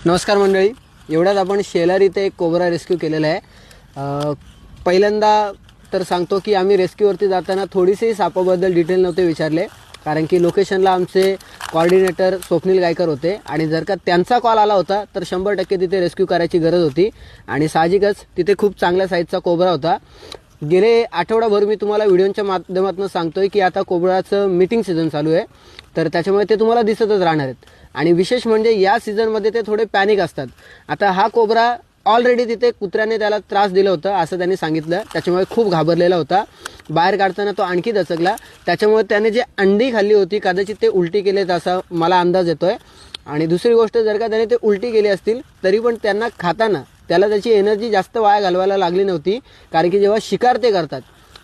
नमस्कार मंडळी, एवढ्यात आपण शेलार इथे एक कोबरा रेस्क्यू केलेला आहे। पहिल्यांदा तर सांगतो की आम्ही रेस्क्यूवरती जाताना थोडीशी सापाबद्दल डिटेल नव्हते विचारले, कारण की लोकेशनला आमचे कोऑर्डिनेटर स्वप्नील गायकर होते आणि जर का त्यांचा कॉल आला होता तर 100% तिथे रेस्क्यू करायची गरज होती आणि साहजिकच तिथे खूप चांगल्या साईजचा कोबरा होता। गेले आठवडाभर मी तुम्हाला व्हिडिओच्या माध्यमातून सांगतोय की आता कोबराचं मीटिंग सीझन चालू आहे, तर त्याच्यामुळे ते तुम्हाला दिसतच राहणार आहेत आणि विशेष म्हणजे या सीझनमध्ये ते थोडे पॅनिक असतात। आता हा कोबरा ऑलरेडी तिथे कुत्र्याने त्याला त्रास दिला होता असं त्यांनी सांगितलं, त्याच्यामुळे खूप घाबरलेला होता। बाहेर काढताना तो आणखी दचकला, त्याच्यामुळे त्याने जे अंडी खाल्ली होती कदाचित ते उलटी केलेत असा मला अंदाज येतोय। आणि दुसरी गोष्ट, जर का त्याने ते उलटी केली असतील तरी पण त्यांना खाताना त्याला त्याची एनर्जी जास्त वाया घालवायला लागली नव्हती, कारण की जेव्हा शिकार ते करतात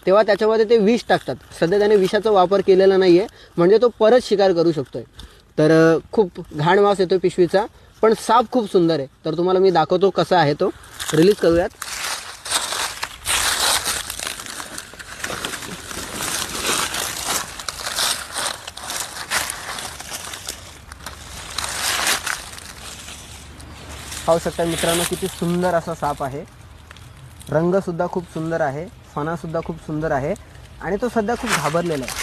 तेव्हा त्याच्यामध्ये ते विष टाकतात। सध्या त्याने विषाचा वापर केलेला नाही आहे, म्हणजे तो परत शिकार करू शकतोय। तर खूप घाण वास येतो पिशवीचा, पण साप खूप सुंदर आहे। तर तुम्हाला मी दाखवतो कसा आहे तो। रिलीज करूयात। पाहू शकता मित्रांनो किती सुंदर असा साप आहे। रंग सुद्धा खूप सुंदर आहे, फणा सुद्धा खूप सुंदर आहे आणि तो सध्या खूप घाबरलेला आहे।